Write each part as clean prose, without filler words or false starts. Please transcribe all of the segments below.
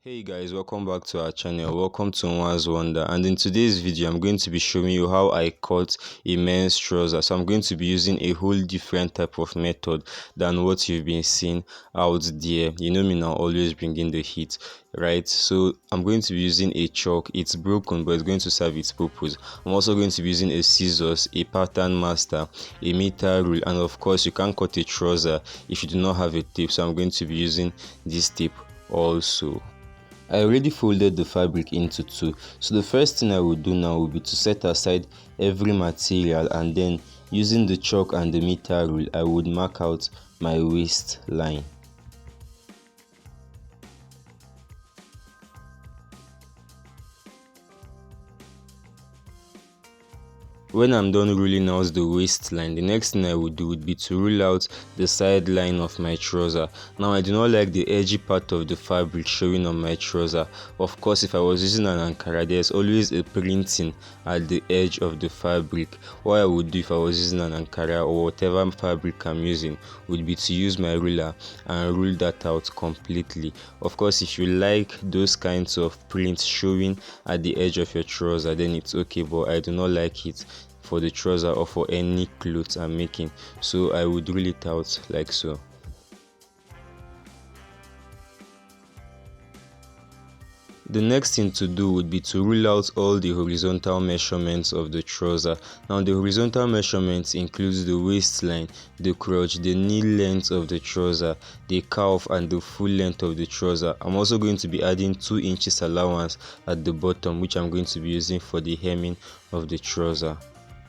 Hey guys, welcome back to our channel. Welcome to NWA'S Wonder, and in today's video I'm going to be showing you how I cut a men's trouser. So I'm going to be using a whole different type of method than what you've been seeing out there. You know me now, always bringing the heat, right? So I'm going to be using a chalk. It's broken, but it's going to serve its purpose. I'm also going to be using a scissors, a pattern master, a meter rule, and of course you can't cut a trouser if you do not have a tape. So I'm going to be using this tape also. I already folded the fabric into two, so the first thing I will do now will be to set aside every material, and then using the chalk and the meter rule I would mark out my waistline. When I'm done ruling out the waistline, the next thing I would do would be to rule out the side line of my trouser. Now I do not like the edgy part of the fabric showing on my trouser. Of course, if I was using an Ankara, there's always a printing at the edge of the fabric. What I would do if I was using an Ankara or whatever fabric I'm using would be to use my ruler and rule that out completely. Of course, if you like those kinds of prints showing at the edge of your trouser, then it's okay, but I do not like it for the trouser or for any clothes I'm making, so I would rule it out like so. The next thing to do would be to rule out all the horizontal measurements of the trouser. Now the horizontal measurements includes the waistline, the crotch, the knee length of the trouser, the calf, and the full length of the trouser. I'm also going to be adding 2 inches allowance at the bottom, which I'm going to be using for the hemming of the trouser.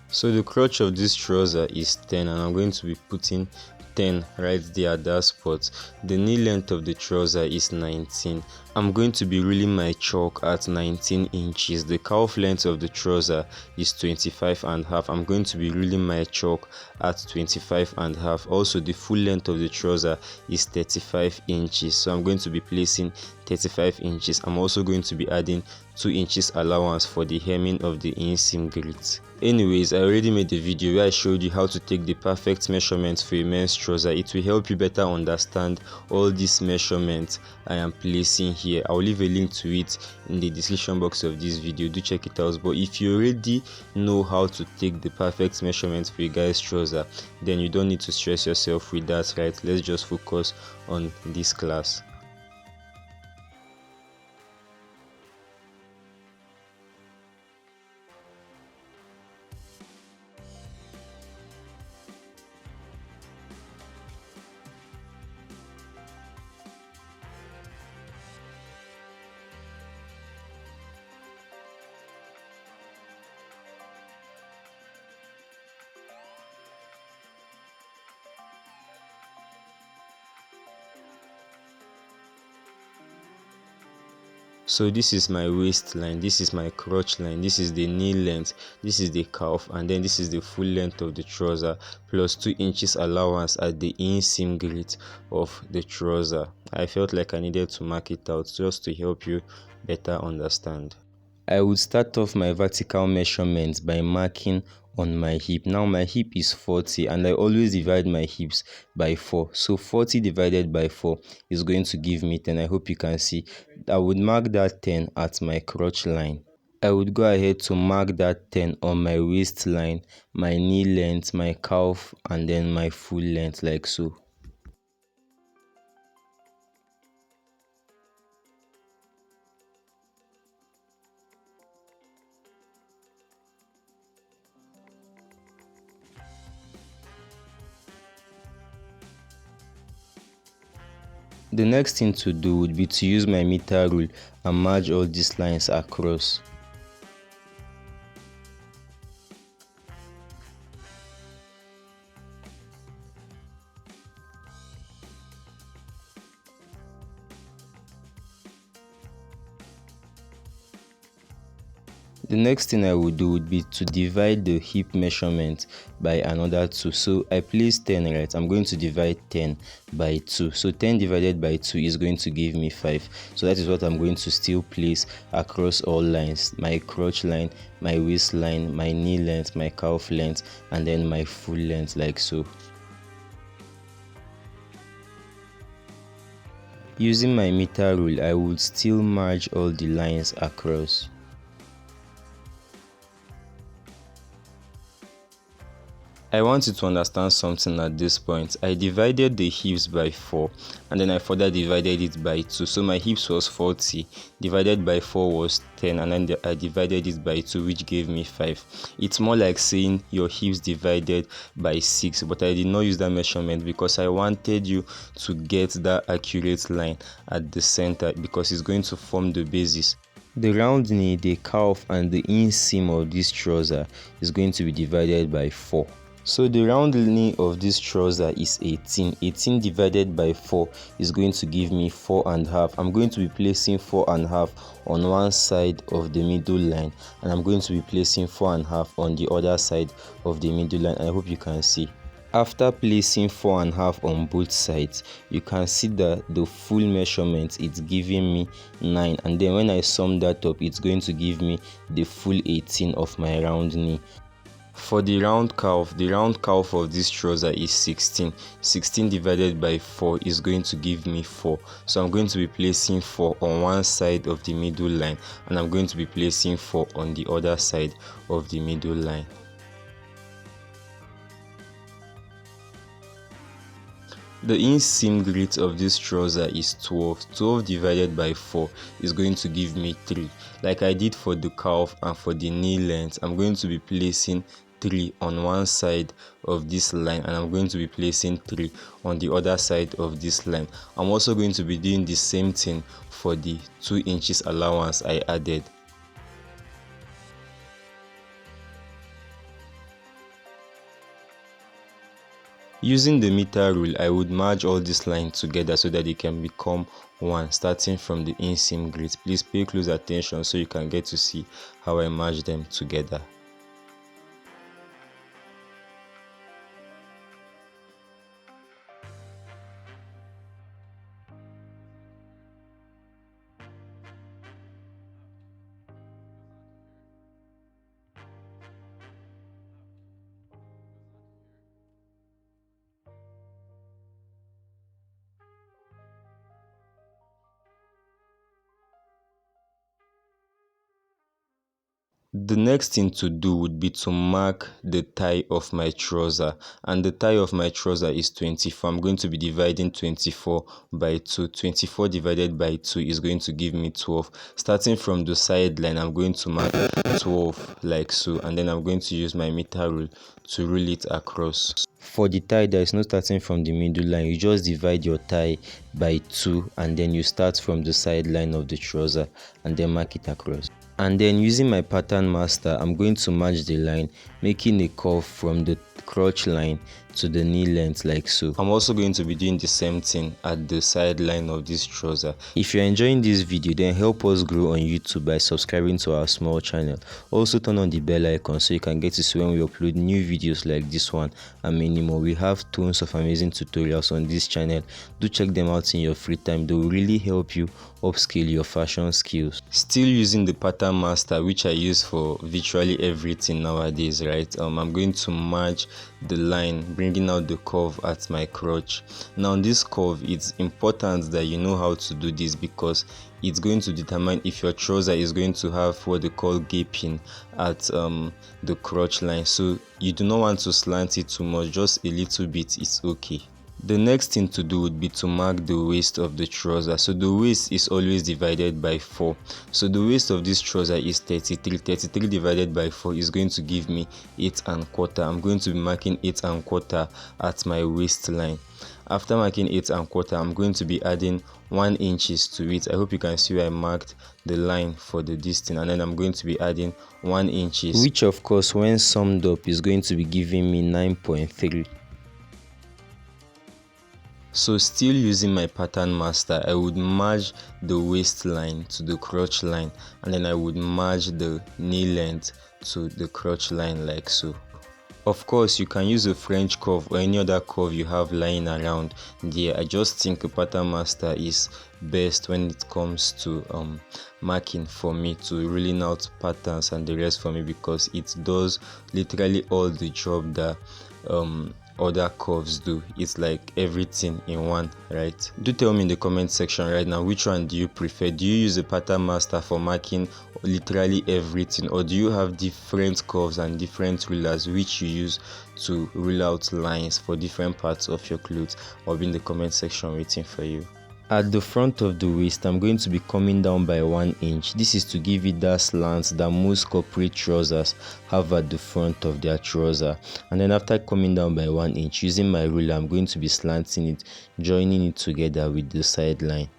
So the crotch of this trouser is 10, and I'm going to be putting 10 right there at that spot. The knee length of the trouser is 19. I'm going to be ruling my chalk at 19 inches. The calf length of the trouser is 25 and a half. I'm going to be ruling my chalk at 25 and a half. Also, the full length of the trouser is 35 inches. So I'm going to be placing 35 inches. I'm also going to be adding 2 inches allowance for the hemming of the inseam girth. Anyways, I already made a video where I showed you how to take the perfect measurements for a men's trouser. It will help you better understand all these measurements I am placing here. I'll leave a link to it in the description box of this video. Do check it out. But if you already know how to take the perfect measurements for a guy's trouser, then you don't need to stress yourself with that, right? Let's just focus on this class. So this is my waistline, this is my crotch line, this is the knee length, this is the calf, and then this is the full length of the trouser, plus 2 inches allowance at the inseam girth of the trouser. I felt like I needed to mark it out just to help you better understand. I would start off my vertical measurements by marking on my hip. Now my hip is 40, and I always divide my hips by 4. So 40 divided by 4 is going to give me 10. I hope you can see. I would mark that 10 at my crotch line. I would go ahead to mark that 10 on my waistline, my knee length, my calf, and then my full length like so. The next thing to do would be to use my meter rule and merge all these lines across. The next thing I would do would be to divide the hip measurement by another 2. So I place 10, right? I'm going to divide 10 by 2. So 10 divided by 2 is going to give me 5. So that is what I'm going to still place across all lines. My crotch line, my waistline, my knee length, my calf length, and then my full length like so. Using my meter rule, I would still merge all the lines across. I want you to understand something at this point. I divided the hips by 4 and then I further divided it by 2. So my hips was 40, divided by 4 was 10, and then I divided it by 2, which gave me 5. It's more like saying your hips divided by 6, but I did not use that measurement because I wanted you to get that accurate line at the center because it's going to form the basis. The round knee, the calf, and the inseam of this trouser is going to be divided by 4. So the round knee of this trouser is 18. 18 divided by 4 is going to give me 4.5. I'm going to be placing 4.5 on one side of the middle line, and I'm going to be placing 4.5 on the other side of the middle line. I hope you can see. After placing 4.5 on both sides, you can see that the full measurement is giving me 9, and then when I sum that up, it's going to give me the full 18 of my round knee. For the round calf of this trouser is 16. 16 divided by 4 is going to give me 4. So I'm going to be placing 4 on one side of the middle line, and I'm going to be placing 4 on the other side of the middle line. The inseam girth of this trouser is 12. 12 divided by 4 is going to give me 3. Like I did for the calf and for the knee length, I'm going to be placing 3 on one side of this line, and I'm going to be placing 3 on the other side of this line. I'm also going to be doing the same thing for the 2 inches allowance I added. Using the meter rule, I would merge all these lines together so that they can become one, starting from the inseam girth. Please pay close attention so you can get to see how I merge them together. The next thing to do would be to mark the thigh of my trouser, and the thigh of my trouser is 24. I'm going to be dividing 24 by 2. 24 divided by 2 is going to give me 12. Starting from the side line, I'm going to mark 12 like so, and then I'm going to use my meter rule to rule it across. For the thigh, there is no starting from the middle line. You just divide your thigh by 2, and then you start from the side line of the trouser and then mark it across. And then using my pattern master, I'm going to match the line, making a curve from the crotch line to the knee length like so. I'm also going to be doing the same thing at the side line of this trouser. If you're enjoying this video, then help us grow on YouTube by subscribing to our small channel. Also turn on the bell icon so you can get to see when we upload new videos like this one and many more. We have tons of amazing tutorials on this channel. Do check them out in your free time. They will really help you upskill your fashion skills. Still using the pattern master, which I use for virtually everything nowadays, right? I'm going to merge the line, bringing out the curve at my crotch. Now this curve, it's important that you know how to do this because it's going to determine if your trouser is going to have what they call gaping at the crotch line. So you do not want to slant it too much, just a little bit is okay. The next thing to do would be to mark the waist of the trouser. So the waist is always divided by 4. So the waist of this trouser is 33. 33 divided by 4 is going to give me 8.25. I'm going to be marking 8.25 at my waistline. After marking 8.25, I'm going to be adding 1 inches to it. I hope you can see where I marked the line for the distance, and then I'm going to be adding 1 inches, which of course when summed up is going to be giving me 9.3. So still using my pattern master, I would merge the waistline to the crotch line, and then I would merge the knee length to the crotch line like so. Of course, you can use a French curve or any other curve you have lying around there. I just think a pattern master is best when it comes to marking for me, to ruling out patterns and the rest for me, because it does literally all the job that other curves do. It's like everything in one, right? Do tell me in the comment section right now, which one do you prefer? Do you use a pattern master for marking literally everything, or do you have different curves and different rulers which you use to rule out lines for different parts of your clothes? I'll be in the comment section waiting for you. At the front of the waist, I'm going to be coming down by 1 inch. This is to give it that slant that most corporate trousers have at the front of their trouser. And then after coming down by 1 inch, using my ruler, I'm going to be slanting it, joining it together with the side line.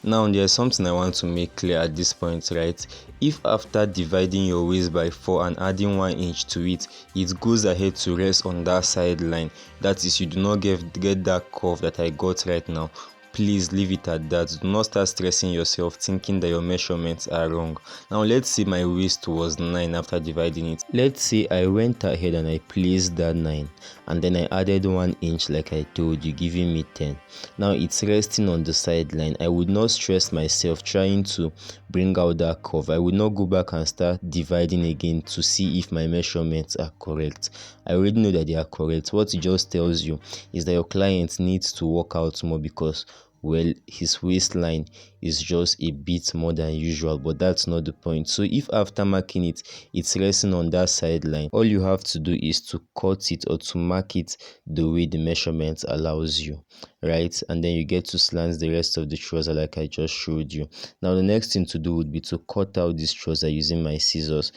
Now there's something I want to make clear at this point, right? If after dividing your waist by 4 and adding 1 inch to it, it goes ahead to rest on that side line, that is, you do not get that curve that I got right now, please leave it at that. Do not start stressing yourself thinking that your measurements are wrong. Now let's say my waist was 9 after dividing it. Let's say I went ahead and I placed that 9 and then I added 1 inch like I told you, giving me 10. Now it's resting on the sideline. I would not stress myself trying to bring out that curve. I would not go back and start dividing again to see if my measurements are correct. I already know that they are correct. What it just tells you is that your client needs to work out more because, well, his waistline is just a bit more than usual, but that's not the point. So if after marking it, it's resting on that sideline, all you have to do is to cut it or to mark it the way the measurement allows you, right? And then you get to slant the rest of the trouser like I just showed you. Now the next thing to do would be to cut out this trouser using my scissors.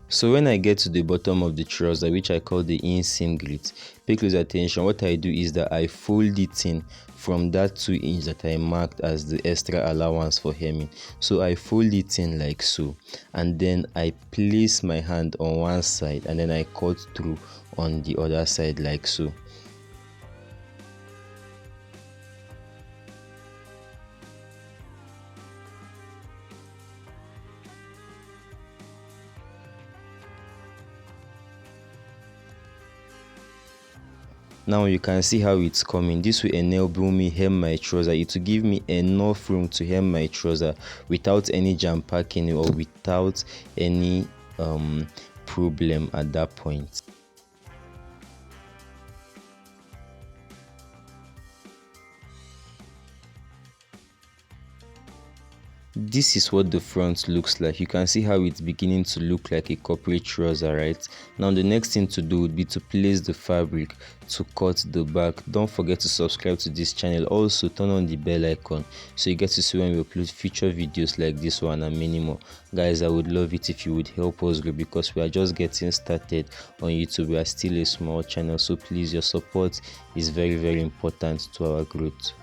So when I get to the bottom of the trouser, which I call the inseam girth, pay close attention. What I do is that I fold it in from that 2 inch that I marked as the extra allowance for hemming. So I fold it in like so, and then I place my hand on one side and then I cut through on the other side like so. Now you can see how it's coming. This will enable me hem my trouser. It will give me enough room to hem my trouser without any jam packing or without any problem at that point. This is what the front looks like. You can see how it's beginning to look like a corporate trouser, right? Now the next thing to do would be to place the fabric to cut the back. Don't forget to subscribe to this channel. Also turn on the bell icon so you get to see when we upload future videos like this one and many more. Guys, I would love it if you would help us grow because we are just getting started on YouTube. We are still a small channel, so please, your support is very important to our growth.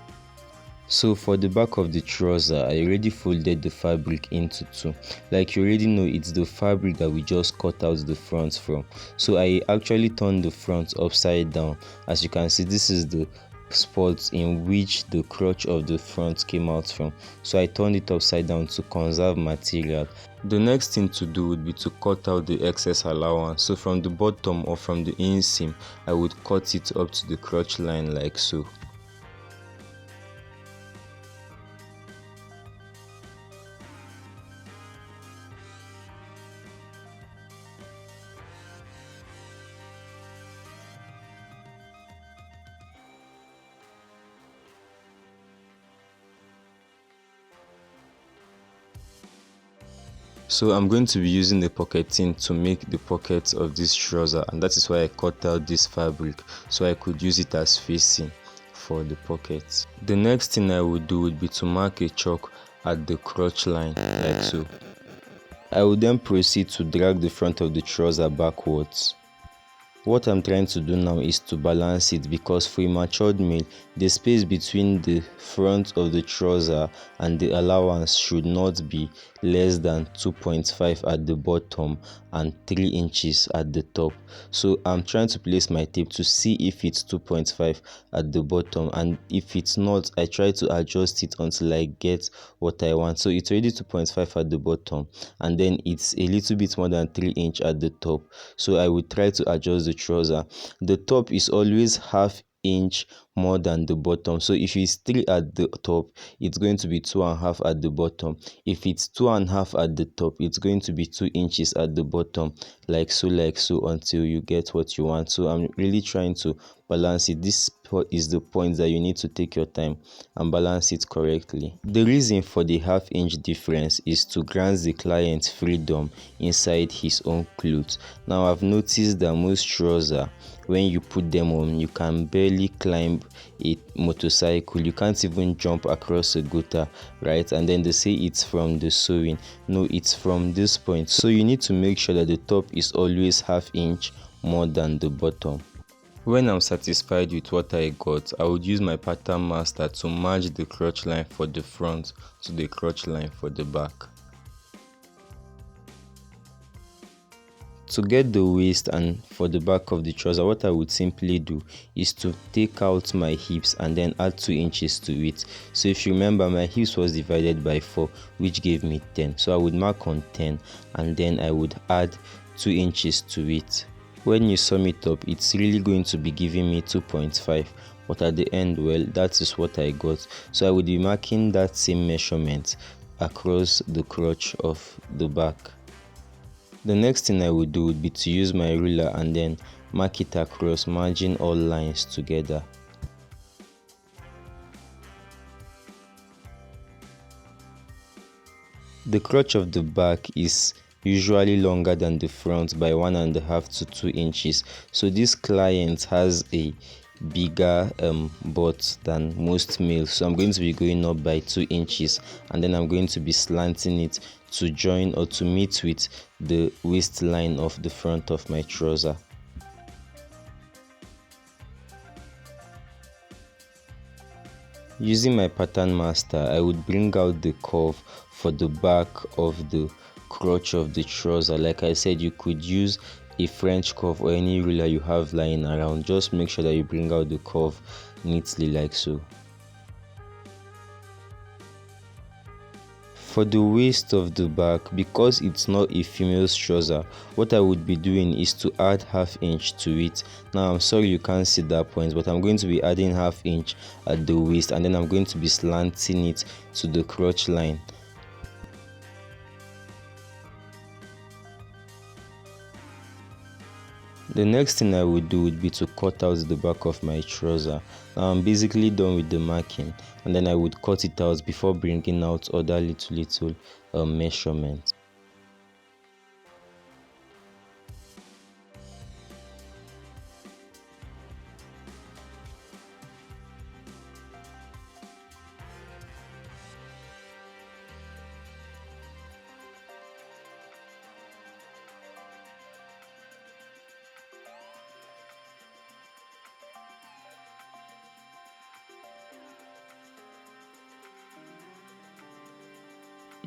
So for the back of the trouser, I already folded the fabric into two. Like you already know, it's the fabric that we just cut out the front from. So I actually turned the front upside down. As you can see, this is the spot in which the crotch of the front came out from. So I turned it upside down to conserve material. The next thing to do would be to cut out the excess allowance. So from the bottom or from the inseam, I would cut it up to the crotch line like so. So I'm going to be using the pocketing to make the pockets of this trouser, and that is why I cut out this fabric so I could use it as facing for the pockets. The next thing I would do would be to mark a chalk at the crotch line like so. I would then proceed to drag the front of the trouser backwards. What I'm trying to do now is to balance it, because for a matured male, the space between the front of the trouser and the allowance should not be less than 2.5 at the bottom and 3 inches at the top. So I'm trying to place my tape to see if it's 2.5 at the bottom, and if it's not, I try to adjust it until I get what I want. So it's already 2.5 at the bottom, and then it's a little bit more than 3 inch at the top. So I will try to adjust the trouser. The top is always half inch more than the bottom. So if it's 3 at the top, it's going to be 2.5 at the bottom. If it's 2.5 at the top, it's going to be 2 inches at the bottom, like so, until you get what you want. So I'm really trying to balance it. This is the point that you need to take your time and balance it correctly. The reason for the half inch difference is to grant the client freedom inside his own clothes. Now I've noticed that most trousers, when you put them on, you can barely climb a motorcycle, you can't even jump across a gutter, right? And then they say it's from the sewing. No, it's from this point. So you need to make sure that the top is always half inch more than the bottom. When I'm satisfied with what I got, I would use my pattern master to match the crotch line for the front to the crotch line for the back. To get the waist and for the back of the trouser, what I would simply do is to take out my hips and then add 2 inches to it. So if you remember, my hips was divided by 4, which gave me 10. So I would mark on 10 and then I would add 2 inches to it. When you sum it up, it's really going to be giving me 2.5, but at the end, well, that is what I got. So I would be marking that same measurement across the crotch of the back. The next thing I would do would be to use my ruler and then mark it across, merging all lines together. The crotch of the back is usually longer than the front by 1.5 to 2 inches. So this client has a bigger butt than most males. So I'm going to be going up by 2 inches and then I'm going to be slanting it to join or to meet with the waistline of the front of my trouser. Using my pattern master, I would bring out the curve for the back of the crotch of the trouser. Like I said, you could use a French curve or any ruler you have lying around. Just make sure that you bring out the curve neatly like so. For the waist of the back, because it's not a female's trouser, what I would be doing is to add half inch to it. Now I'm sorry you can't see that point, but I'm going to be adding half inch at the waist and then I'm going to be slanting it to the crotch line. The next thing I would do would be to cut out the back of my trouser. Now I'm basically done with the marking and then I would cut it out before bringing out other little measurements.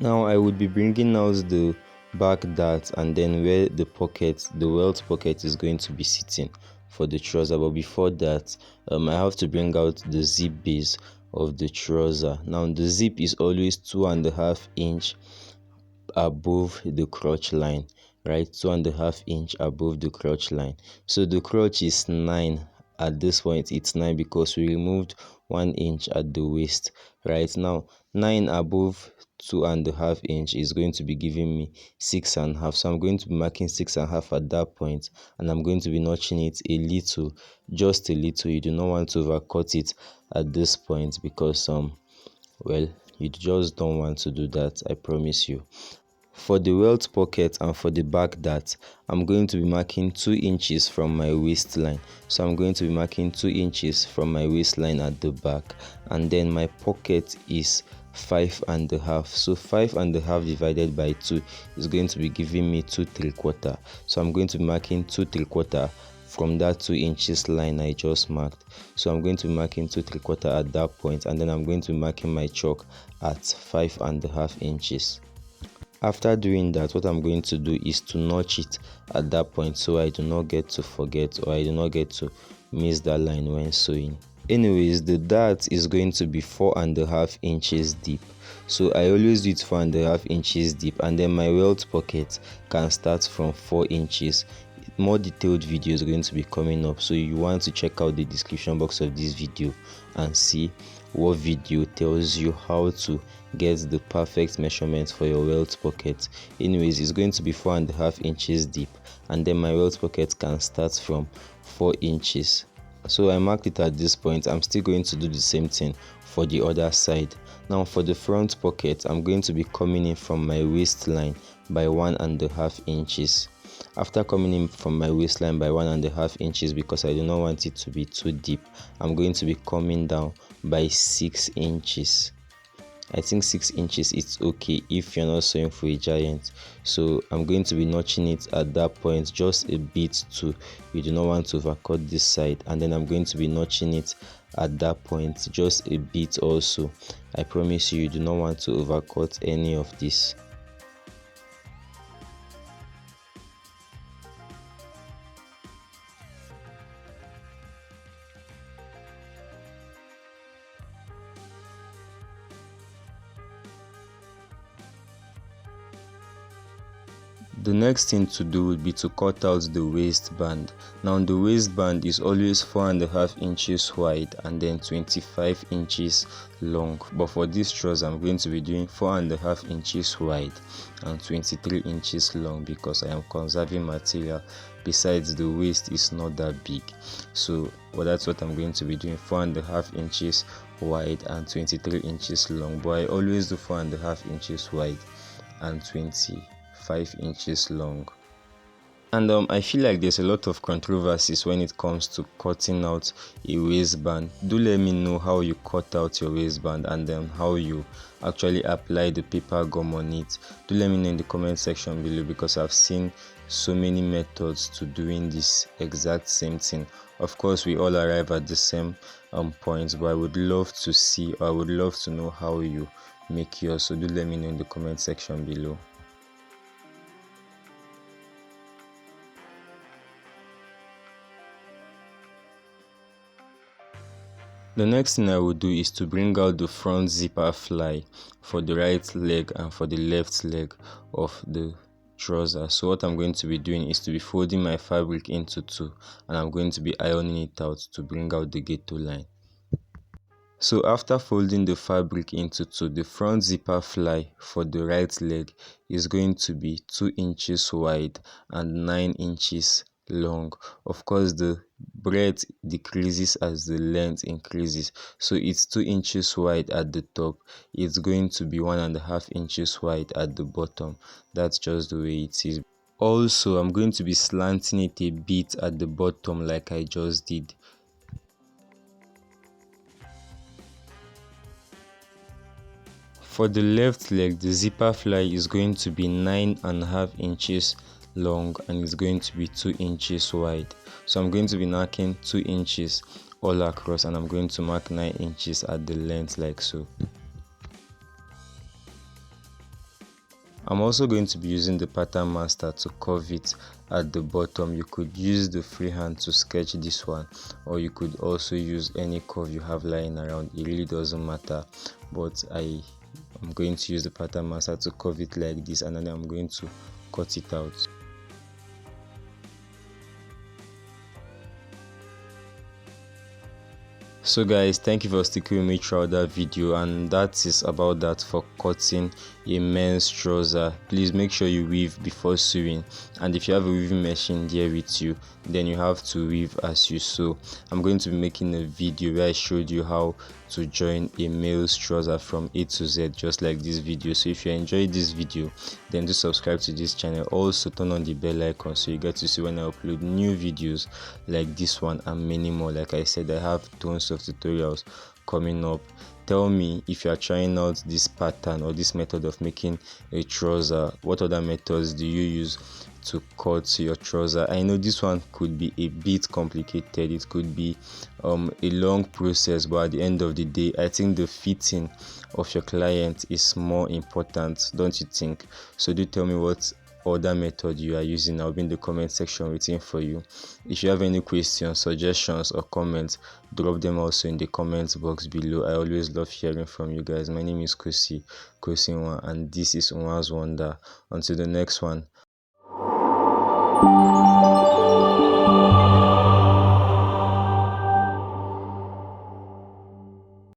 Now I would be bringing out the back dart and then where the pocket, the welt pocket is going to be sitting for the trouser. But before that, I have to bring out the zip base of the trouser. Now the zip is always 2.5 inch above the crotch line, right? 2.5 inch above the crotch line. So the crotch is 9 at this point. It's 9 because we removed 1 inch at the waist. Right now 9 above 2.5 inch is going to be giving me 6.5. So I'm going to be marking 6.5 at that point and I'm going to be notching it a little, just a little. You do not want to overcut it at this point because well, you just don't want to do that, I promise you. For the welt pocket and for the back dart, I'm going to be marking 2 inches from my waistline. So I'm going to be marking 2 inches from my waistline at the back, and then my pocket is 5.5. So 5.5 divided by 2 is going to be giving me 2 3/4. So I'm going to be marking 2 3/4 from that 2 inches line I just marked. So I'm going to be marking 2 3/4 at that point, and then I'm going to be marking my chalk at 5.5 inches. After doing that, what I'm going to do is to notch it at that point so I do not get to forget, or I do not get to miss that line when sewing. Anyways, the dart is going to be 4.5 inches deep. So I always do it 4.5 inches deep, and then my welt pocket can start from 4 inches. More detailed video is going to be coming up, so you want to check out the description box of this video and see what video tells you how to get the perfect measurement for your welt pocket. Anyways, it's going to be 4.5 inches deep, and then my welt pocket can start from 4 inches. So I marked it at this point. I'm still going to do the same thing for the other side. Now for the front pocket, I'm going to be coming in from my waistline by 1.5 inches. After coming in from my waistline by 1.5 inches, because I do not want it to be too deep, I'm going to be coming down by 6 inches. I think 6 inches is okay if you're not sewing for a giant. So I'm going to be notching it at that point just a bit too. You do not want to overcut this side, and then I'm going to be notching it at that point just a bit also. I promise you, you do not want to overcut any of this. The next thing to do would be to cut out the waistband. Now the waistband is always 4.5 inches wide and then 25 inches long, but for this trouser I'm going to be doing 4.5 inches wide and 23 inches long because I am conserving material. Besides, the waist is not that big, so that's what I'm going to be doing, 4.5 inches wide and 23 inches long, but I always do 4.5 inches wide and 25 inches long. And I feel like there's a lot of controversies when it comes to cutting out a waistband. Do let me know how you cut out your waistband and then how you actually apply the paper gum on it. Do let me know in the comment section below, because I've seen so many methods to doing this exact same thing. Of course, we all arrive at the same points, but I would love to see, or I would love to know how you make yours. So do let me know in the comment section below. The next thing I will do is to bring out the front zipper fly for the right leg and for the left leg of the trouser. So what I'm going to be doing is to be folding my fabric into two, and I'm going to be ironing it out to bring out the ghetto line. So after folding the fabric into two, the front zipper fly for the right leg is going to be 2 inches wide and 9 inches long. Of course, the breadth decreases as the length increases, so it's 2 inches wide at the top. It's going to be 1.5 inches wide at the bottom. That's just the way it is. Also, I'm going to be slanting it a bit at the bottom like I just did. For the left leg, the zipper fly is going to be 9.5 inches long and it's going to be 2 inches wide. So I'm going to be marking 2 inches all across, and I'm going to mark 9 inches at the length like so. I'm also going to be using the pattern master to curve it at the bottom. You could use the freehand to sketch this one, or you could also use any curve you have lying around. It really doesn't matter, but I'm going to use the pattern master to curve it like this, and then I'm going to cut it out. So guys, thank you for sticking with me throughout that video, and that is about that for cutting a men's trouser. Please make sure you weave before sewing, and if you have a weaving machine there with you, then you have to weave as you sew. I'm going to be making a video where I showed you how to join a male's trouser from A to Z, just like this video. So if you enjoyed this video, then do subscribe to this channel. Also turn on the bell icon so you get to see when I upload new videos like this one and many more. Like I said, I have tons of tutorials coming up. Tell me if you are trying out this pattern or this method of making a trouser. What other methods do you use to cut your trouser. I know this one could be a bit complicated, it could be a long process, but at the end of the day, I think the fitting of your client is more important, don't you think? So do tell me what other method you are using. I'll be in the comment section waiting for you. If you have any questions, suggestions, or comments, drop them also in the comments box below. I always love hearing from you guys. My name is Kosinwa, and this is NWA'S Wonder. Until the next one.